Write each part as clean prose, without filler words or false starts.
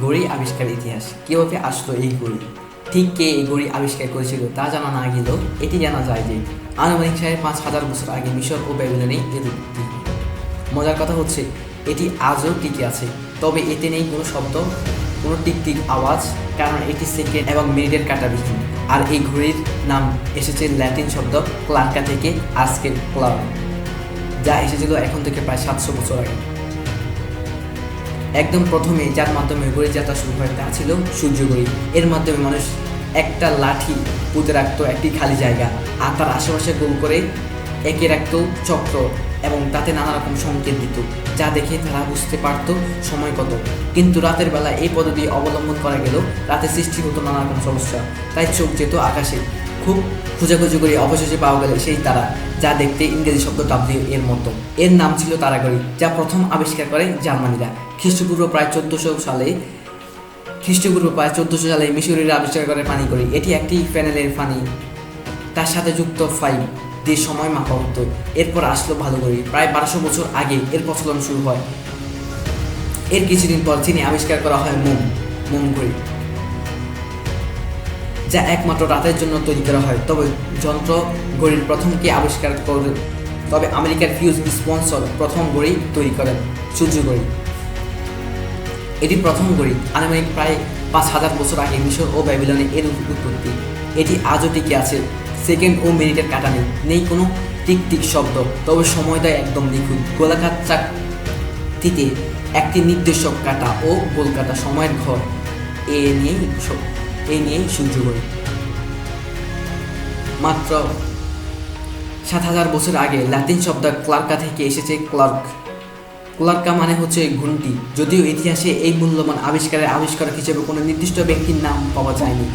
ঘড়ি আবিষ্কার ইতিহাস। কীভাবে আসলো এই ঘড়ি, ঠিক কে এই ঘড়ি আবিষ্কার করেছিল তা জানা না গেলেও এটি জানা যায় যে আনুমানিক 5,500 বছর আগে মিশর ও ব্যাবিলনে এর উৎপত্তি হয়। মজার কথা হচ্ছে এটি আজও টিকে আছে, তবে এতে নেই কোনো শব্দ, কোনো টিকটিক আওয়াজ, কারণ এটি সেকেন্ড এবং মিনিটের কাঁটাবিহীন। আর এই ঘড়ির নাম এসেছে ল্যাটিন শব্দ ক্লার্কা থেকে, আজকের ক্লার্ক, যা এসেছিল এখন থেকে প্রায় 700 বছর আগে। একদম প্রথমে যার মাধ্যমে ঘড়ির যাত্রা শুরু হয় তা ছিল সূর্য ঘড়ি। এর মাধ্যমে মানুষ একটা লাঠি পুঁতে রাখতো একটি খালি জায়গা, আর তার আশেপাশে গোল করে এঁকে রাখতো চক্র, এবং তাতে নানা রকম সংকেত দিত, যা দেখে তারা বুঝতে পারত সময় কত। কিন্তু রাতের বেলা এই পদ্ধতি অবলম্বন করা গেল রাতে সৃষ্টি হতো নানা রকম সমস্যা, তাই চোখ যেত আকাশে। খুব খোঁজাখুঁজি করে অবশেষে পাওয়া গেল সেই তারা, যা দেখতে ইংরেজি শব্দ ডাব্লিউ এর মতো। এর নাম ছিল তারাঘড়ি, যা প্রথম আবিষ্কার করে জার্মানিরা খ্রিস্টপূর্ব প্রায় 1400 সালে মিশরীয়রা আবিষ্কার করে পানিঘড়ি। এটি একটি প্যানেলের পানি, তার সাথে যুক্ত ফাইভ দিয়ে সময় মাপা হতো। এরপর আসলো ভালো ঘড়ি। প্রায় 1200 বছর আগে এর প্রচলন শুরু হয়। এর কিছুদিন পর চীনে আবিষ্কার করা হয় মোম ঘড়ি, যা একমাত্র রাতের জন্য তৈরি করা হয়। তবে যন্ত্র ঘড়ির প্রথম কে আবিষ্কার করে, তবে আমেরিকার ফিউজ স্পন্সর প্রথম ঘড়ি তৈরি করেন, সূর্য ঘড়ি। এটি প্রথম ঘড়ি। আনুমানিক প্রায় 5,000 বছর আগে মিশর ও ব্যাবিলনে এর উৎপত্তি। এটি আজও টিকে আছে, সেকেন্ড ও মিনিটের কাঁটা নেই কোনো টিক শব্দ, তবে সময় দেয় একদম নিখুঁত। গোলাকার চাকতিতে একটি নির্দেশক কাঁটা ও গোল কাঁটা সময়ের ঘর, এ নিয়েই সূর্য ঘড়ি। মাত্র 7,000 বছর আগে ল্যাটিন শব্দ ক্লার্কা থেকে এসেছে ক্লার্কা মানে হচ্ছে ঘণ্টি। যদিও ইতিহাসে এই মূল্যবান আবিষ্কারের আবিষ্কারক হিসেবে কোনো নির্দিষ্ট ব্যক্তির নাম পাওয়া যায়নি,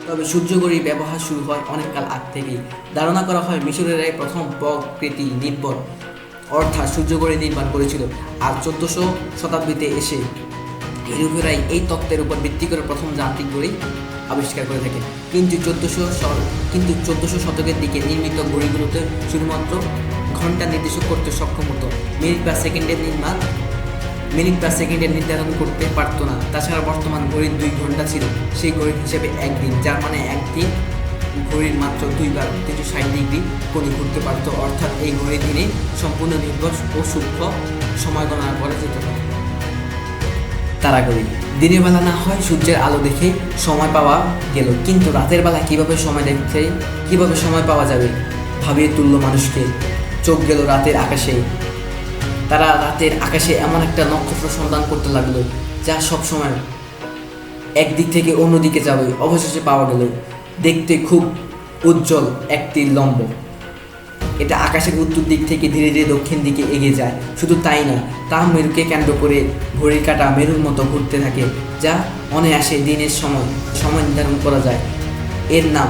তবে সূর্য ঘড়ির ব্যবহার শুরু হয় অনেককাল আগ থেকেই। ধারণা করা হয় মিশরের প্রথম প্রকৃতি নির্ভর অর্থাৎ সূর্য ঘড়ি নির্মাণ করেছিল, আর 1400 শতাব্দীতে এসে ইউরোপীয়রাই এই তত্ত্বের উপর ভিত্তি করে প্রথম যান্ত্রিক ঘড়ি আবিষ্কার করে থাকে। কিন্তু 1400 শতকের দিকে নির্মিত ঘড়িগুলোতে শুধুমাত্র ঘন্টা নির্দেশ করতে সক্ষম হতো, মিনিট বা সেকেন্ডের নির্ধারণ করতে পারতো না। তাছাড়া বর্তমান ঘড়ির 2 ঘন্টা ছিল সেই ঘড়ির হিসেবে একদিন, যার মানে একটি ঘড়ির মাত্র 2 বার 360 ডিগ্রি কোণে ঘুরতে পারত। অর্থাৎ এই ঘড়ির দিনে সম্পূর্ণ নির্ভর ও সূক্ষ্ম সময় গণনা করা যেত না। তারাঘড়ি দিনের বেলা না হয় সূর্যের আলো দেখে সময় পাওয়া গেল, কিন্তু রাতের বেলা কিভাবে সময় পাওয়া যাবে ভাবিয়ে তুলল মানুষকে। চোখ গেল রাতের আকাশে। তারা রাতের আকাশে এমন একটা নক্ষত্র সন্ধান করতে লাগলো যা সবসময় একদিক থেকে অন্যদিকে যাবে। অবশেষে পাওয়া গেল দেখতে খুব উজ্জ্বল একটি লম্ব। এটা আকাশের উত্তর দিক থেকে ধীরে ধীরে দক্ষিণ দিকে এগিয়ে যায়। শুধু তাই না, তা মেরুকে কেন্দ্র করে ঘড়ির কাঁটা মেরুর মতো ঘুরতে থাকে, যা অনায়াসে দিনের সময় নির্ধারণ করা যায়। এর নাম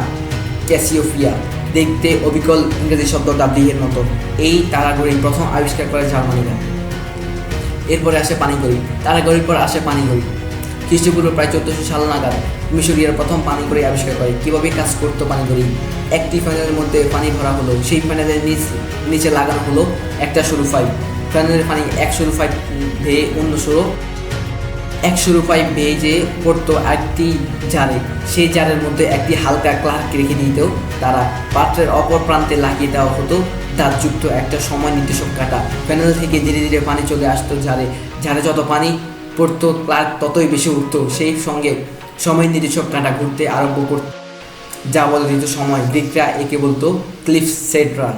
ক্যাসিওপিয়া, দেখতে অবিকল ইংরেজি শব্দ ডাব্লিউ এর মতো। এই তারাঘড়ি প্রথম আবিষ্কার করে জার্মানিরা। এরপরে আসে পানিঘড়ি। তারাঘড়ির পর আসে পানিঘড়ি। খ্রিস্টপূর্ব প্রায় 1400 সাল নাগাদ মিশরীয়রা প্রথম পানিঘড়ি আবিষ্কার করে। কীভাবে কাজ করতো পানিঘড়ি? একটি প্যানেলের মধ্যে পানি ভরা হলো, সেই প্যানেলের নিচে লাগানো হলো একটা সরু পাইপ। প্যানেলের পানি এক সরু পাইপ বেয়ে অন্য সরু পাইপ বেয়ে যে পড়তো একটি জারে, সেই জারের মধ্যে একটি হালকা ক্লার্ক রেখে দিতেও তারা পাত্রের অপর প্রান্তে লাগিয়ে দেওয়া হতো দাঁতযুক্ত একটা সময় নির্দেশক কাঁটা। প্যানেল থেকে ধীরে ধীরে পানি চলে আসতো জারে যত পানি পড়তো ক্লার্ক ততই বেশি উঠতো। সেই সঙ্গে সময় নির্দেশক কাঁটা ঘুরতে আরম্ভ করত, যা বলে দিত সময়। গ্রিকরা একে বলতো ক্লিপসেড্রা।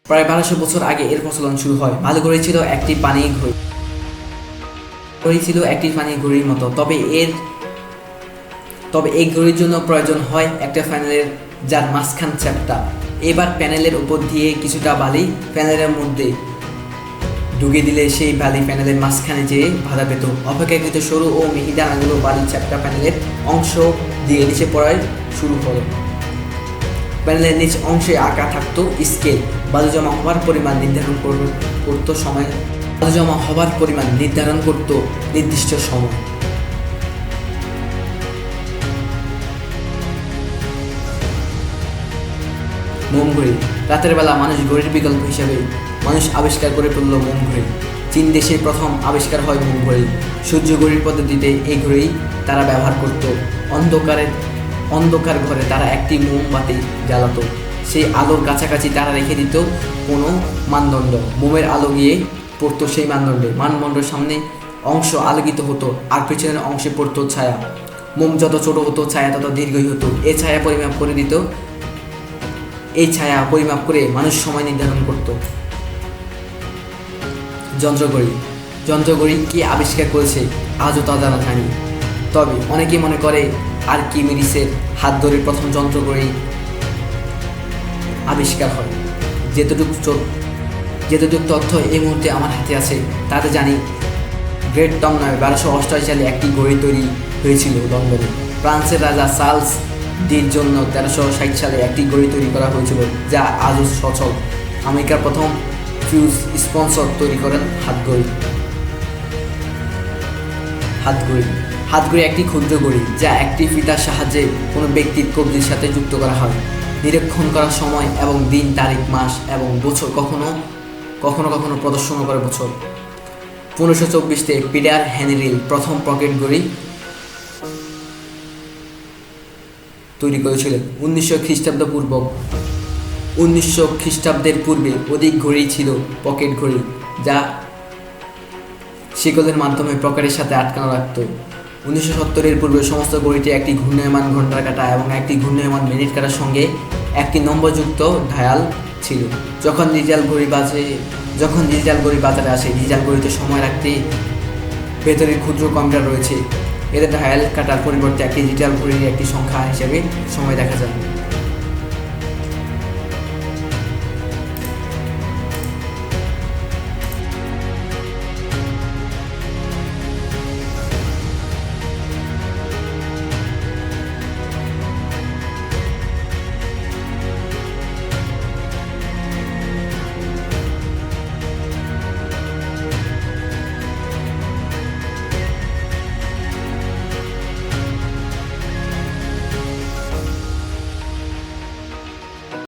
প্রায় 1200 বছর আগে এর প্রচলন শুরু হয়। ভালো ঘড়ি ছিল একটি পানি ঘড়ির মতো, তবে এই ঘড়ির জন্য প্রয়োজন হয় একটা প্যানেলের যার মাঝখান চ্যাপ্টা। এবার প্যানেলের উপর দিয়ে কিছুটা বালি প্যানেলের মধ্যে ঢুকে দিলে সেই বালি প্যানেলের মাঝখানে যেয়ে বাধা পেত। অপেক্ষাকৃত সরু ও মিহি দানাগুলো বালির চ্যাপ্টা প্যানেলের অংশ দিয়ে নিচে পড়ায় শুরু হলো। প্যানেলের নিচ অংশে আঁকা থাকতো স্কেল। বালু জমা হওয়ার পরিমাণ নির্ধারণ করতো নির্দিষ্ট সময়। মোম ঘড়ি। রাতের বেলা মানুষ ঘড়ির বিকল্প হিসেবে মানুষ আবিষ্কার করে ফেলল মোম ঘড়ি। চীন দেশে প্রথম আবিষ্কার হয় মোম ঘড়ি। সূর্য ঘড়ির পদ্ধতিতে এই ঘড়ি তারা ব্যবহার করত। অন্ধকার ঘরে তারা একটি মোমবাতি জ্বালাতো। সেই আলোর কাছাকাছি তারা রেখে দিত কোনো মানদণ্ড। মোমের আলো গিয়ে পড়তো সেই মানদণ্ডের সামনে অংশ আলোকিত হতো আর পেছনের অংশে পড়তো ছায়া। মোম যত ছোট হতো ছায়া তত দীর্ঘই হতো। এই ছায়া পরিমাপ করে মানুষ সময় নির্ধারণ করত। যন্ত্রঘড়ি কে আবিষ্কার করেছে আজও তা জানা যায়নি। তবে অনেকেই মনে করে আর্কিমিডিসের হাত ধরে প্রথম যন্ত্রঘড়ি আবিষ্কার হয়। যেতটুকু তথ্য এই মুহূর্তে আমার হাতে আছে তাতে জানি গ্রেট টম নামে 1288 সালে একটি ঘড়ি তৈরি হয়েছিল লন্ডনে। ফ্রান্সের রাজা চার্লস ডির জন্য 1360 সালে একটি ঘড়ি তৈরি করা হয়েছিল যা আজও সচল। আমেরিকার প্রথম ফিউজ স্পন্সর তৈরি করেন হাতঘড়ি একটি ক্ষুদ্র ঘড়ি যা একটি ফিতার সাহায্যে কোনো ব্যক্তির কবজির সাথে যুক্ত করা হয়। নিরীক্ষণ করার সময় এবং দিন, তারিখ, মাস এবং বছর কখনো কখনো প্রদর্শন করে বছর। 1524-তে পিটার হেনরিল প্রথম পকেট ঘড়ি তৈরি করেছিলেন। 1900 খ্রিস্টাব্দের পূর্বে অধিক ঘড়ি ছিল পকেট ঘড়ি যা শিকলের মাধ্যমে পকেটের সাথে আটকানো রাখত। 1970-এর পূর্বে সমস্ত ঘড়িটি একটি ঘূর্ণায়মান ঘন্টার কাঁটা এবং একটি ঘূর্ণায়মান মিনিট কাঁটার সঙ্গে একটি নম্বরযুক্ত ডায়াল ছিল। যখন ডিজিটাল ঘড়ি বাজারে আসে, ডিজিটাল ঘড়িতে সময় রাখতে ভেতরে ক্ষুদ্র কম্পিউটার রয়েছে। এতে ডায়াল কাঁটার পরিবর্তে একটি ডিজিটাল ঘড়ির একটি সংখ্যা হিসেবে সময় দেখা যায়।